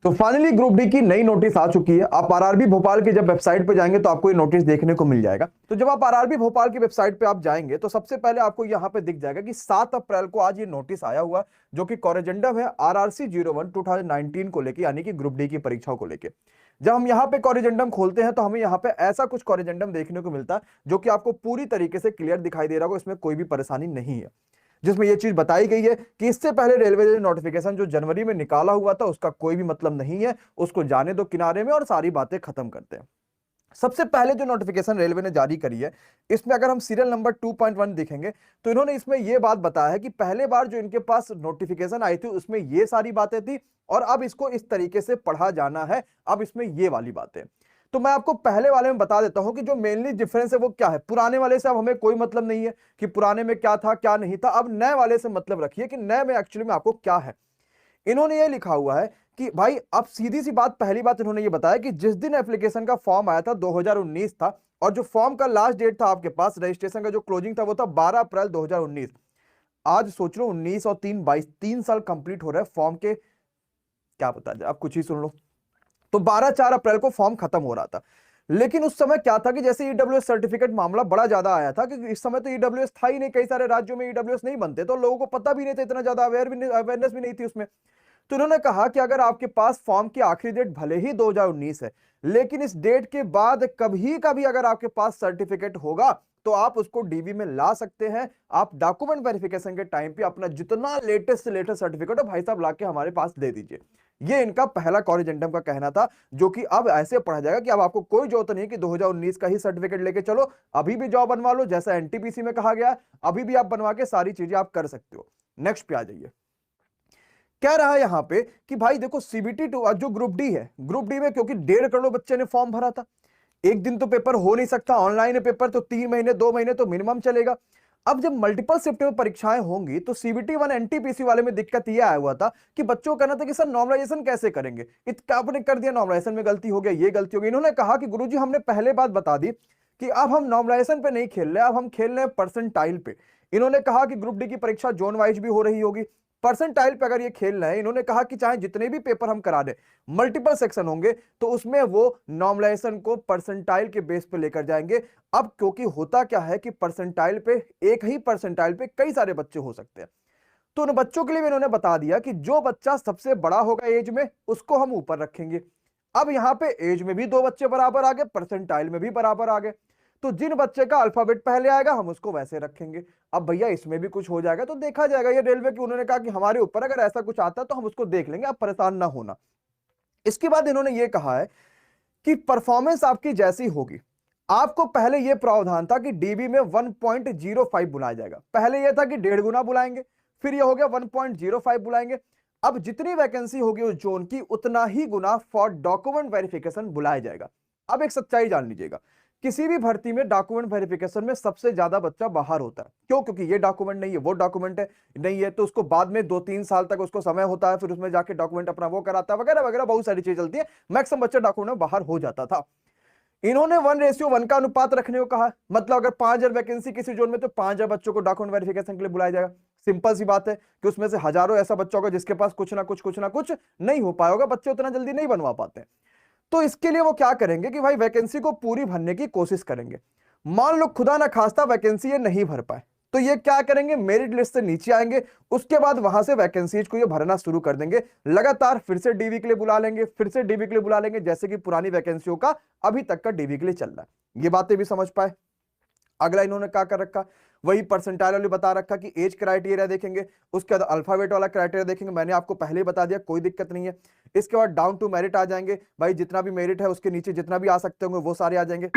तो finally group D की नई नोटिस आ चुकी है। आप आरआरबी भोपाल की जब वेबसाइट पे जाएंगे तो आपको ये नोटिस देखने को मिल जाएगा। तो जब आप आरआरबी भोपाल की वेबसाइट पे आप जाएंगे तो सबसे पहले आपको यहाँ पे दिख जाएगा कि 7 अप्रैल को आज ये नोटिस आया हुआ, जो कि कॉरेजेंडम है आरआरसी 01 2019 को लेकर, यानी कि ग्रुप डी की परीक्षाओं को लेकर। जब हम यहाँ पे कॉरेजेंडम खोलते हैं तो हमें यहाँ पे ऐसा कुछ कॉरेजेंडम देखने को मिलता है जो कि आपको पूरी तरीके से क्लियर दिखाई दे रहा होगा, इसमें कोई भी परेशानी नहीं है। जिसमें यह चीज बताई गई है कि इससे पहले रेलवे ने नोटिफिकेशन जो जनवरी में निकाला हुआ था उसका कोई भी मतलब नहीं है, उसको जाने दो किनारे में और सारी बातें खत्म करते हैं। सबसे पहले जो नोटिफिकेशन रेलवे ने जारी करी है, इसमें अगर हम सीरियल नंबर 2.1 देखेंगे तो इन्होंने इसमें यह बात बताया है कि पहले बार जो इनके पास नोटिफिकेशन आई थी उसमें ये सारी बातें थी और अब इसको इस तरीके से पढ़ा जाना है, अब इसमें ये वाली बातें। तो मैं आपको पहले वाले में बता देता हूं कि जो मेनली डिफरेंस है वो क्या है। पुराने वाले से अब हमें कोई मतलब नहीं है कि पुराने में क्या था क्या नहीं था, अब नए वाले से मतलब रखिए कि नए में एक्चुअली में आपको क्या है। इन्होंने ये लिखा हुआ है कि भाई अब सीधी सी बात, पहली बात इन्होंने ये बताया कि जिस दिन एप्लीकेशन का फॉर्म आया था 2019 था और जो फॉर्म का लास्ट डेट था आपके पास रजिस्ट्रेशन का जो क्लोजिंग था वो था 12 अप्रैल 2019। आज सोच लो 19 और 3 22 3 साल कंप्लीट हो रहे हैं फॉर्म के, क्या बता जाए, आप कुछ ही सुन लो। तो 12-4 अप्रैल को फॉर्म खत्म हो रहा था, लेकिन उस समय क्या था कि जैसे ईडब्ल्यूएस सर्टिफिकेट मामला बड़ा ज्यादा आया था कि इस समय तो ईडब्ल्यूएस था ही नहीं, कई सारे राज्यों में ईडब्ल्यूएस नहीं बनते, तो लोगों को पता भी नहीं था, इतना ज्यादा अवेयरनेस भी नहीं थी उसमें। तो उन्होंने कहा कि अगर आपके पास फॉर्म की आखिरी डेट भले ही 2019 है, लेकिन इस डेट के बाद कभी कभी अगर आपके पास सर्टिफिकेट होगा तो आप उसको डीबी में ला सकते हैं। आप डॉक्यूमेंट वेरिफिकेशन के टाइम पे अपना जितना लेटेस्ट से लेटेस्ट सर्टिफिकेट हो भाई साहब लाके हमारे पास दे दीजिए। ये इनका पहला कॉरिजेंडम का कहना था, जो कि अब ऐसे पढ़ा जाएगा कि अब आपको कोई जरूरत नहीं है कि 2019 का ही सर्टिफिकेट लेके चलो, अभी भी जॉब बनवा लो, जैसा एनटीपीसी में कहा गया अभी भी आप बनवा के सारी चीजें आप कर सकते हो। नेक्स्ट पे आ जाइए। कह रहा है यहां पे कि भाई देखो सीबीटी टू जो ग्रुप डी है, ग्रुप डी में क्योंकि 1.5 करोड़ बच्चे ने फॉर्म भरा था, एक दिन तो पेपर हो नहीं सकता, ऑनलाइन है पेपर तो 3 महीने 2 महीने तो मिनिमम चलेगा। अब जब मल्टीपल शिफ्ट में परीक्षाएं होंगी तो सीबीटी 1 एनटीपीसी वाले में दिक्कत यह आया हुआ था कि बच्चों को कहना था कि सर नॉर्मलाइजेशन कैसे करेंगे, इतना आपने कर दिया, नॉर्मलाइजेशन में गलती हो गया, ये गलती हो गई। इन्होंने कहा कि गुरुजी हमने पहले बात बता दी कि अब हम नॉर्मलाइजेशन पे नहीं खेल रहे, अब हम खेल रहे हैं परसेंटाइल पे। इन्होंने कहा कि ग्रुप डी की परीक्षा जोन वाइज भी हो रही होगी, परसेंटाइल पे अगर ये खेल रहे हैं, इन्होंने कहा कि चाहे जितने भी पेपर हम करा दें, मल्टीपल सेक्शन होंगे तो उसमें वो नॉर्मलाइजेशन को परसेंटाइल के बेस पे लेकर जाएंगे। अब क्योंकि होता क्या है कि परसेंटाइल पे, एक ही परसेंटाइल पे कई सारे बच्चे हो सकते हैं, तो उन बच्चों के लिए भी इन्होंने बता दिया कि जो बच्चा सबसे बड़ा होगा एज में उसको हम ऊपर रखेंगे। अब यहां पे एज में भी 2 बच्चे बराबर आ गए, परसेंटाइल में भी बराबर आ गए, तो जिन बच्चे का अल्फाबेट पहले आएगा हम उसको वैसे रखेंगे। अब भैया इसमें भी कुछ हो जाएगा तो देखा जाएगा, ये रेलवे की उन्होंने कहा कि हमारे ऊपर अगर ऐसा कुछ आता है तो हम उसको देख लेंगे, आप परेशान ना होना। इसके बाद इन्होंने ये कहा है कि परफॉर्मेंस आपकी जैसी होगी, आपको पहले यह प्रावधान था कि डीबी में 1.05 बुलाया जाएगा, पहले यह था कि 1.5 गुना बुलाएंगे, फिर यह हो गया 1.05 बुलाएंगे। अब जितनी वैकेंसी होगी उस जोन की उतना ही गुना फॉर डॉक्यूमेंट वेरिफिकेशन बुलाया जाएगा। अब एक सच्चाई जान लीजिएगा, किसी भी भर्ती में डॉक्यूमेंट वेरिफिकेशन में सबसे ज्यादा बच्चा बाहर होता है। क्यों? क्योंकि ये डॉक्यूमेंट नहीं है, वो डॉक्यूमेंट है नहीं है, तो उसको बाद में 2-3 साल तक उसको समय होता है, फिर उसमें जाके डॉक्यूमेंट अपना वो कराता है वगैरह वगैरह, बहुत सारी चीजें चलती है। मैक्सिमम बच्चा डॉक्यूमेंट में बाहर हो जाता था। इन्होंने 1:1 का अनुपात रखने को कहा, मतलब अगर 5,000 वैकेंसी किसी जोन में तो 5,000 बच्चों को डॉक्यूमेंट वेरिफिकेशन के लिए बुलाया जाएगा। सिंपल सी बात है कि उसमें से हजारों ऐसा बच्चा होगा जिसके पास कुछ ना कुछ नहीं हो पाएगा, बच्चे उतना जल्दी नहीं बनवा पाते। तो इसके लिए वो क्या करेंगे कि भाई वैकेंसी को पूरी भरने की कोशिश करेंगे। मान लो खुदा ना खास्ता वैकेंसी ये नहीं भर पाए तो ये क्या करेंगे, मेरिट लिस्ट से नीचे आएंगे, उसके बाद वहां से वैकेंसीज को ये भरना शुरू कर देंगे। लगातार फिर से डीवी के लिए बुला लेंगे, फिर से डीवी के लिए बुला लेंगे, जैसे कि पुरानी वैकेंसियों का अभी तक का डीवी के लिए चल रहा है। ये बातें भी समझ पाए। अगला इन्होंने क्या कर रखा, वही परसेंटाइल वाली बता रखा कि एज क्राइटेरिया देखेंगे, उसके बाद अल्फाबेट वाला क्राइटेरिया देखेंगे, मैंने आपको पहले ही बता दिया कोई दिक्कत नहीं है। इसके बाद डाउन टू मेरिट आ जाएंगे, भाई जितना भी मेरिट है उसके नीचे जितना भी आ सकते होंगे वो सारे आ जाएंगे।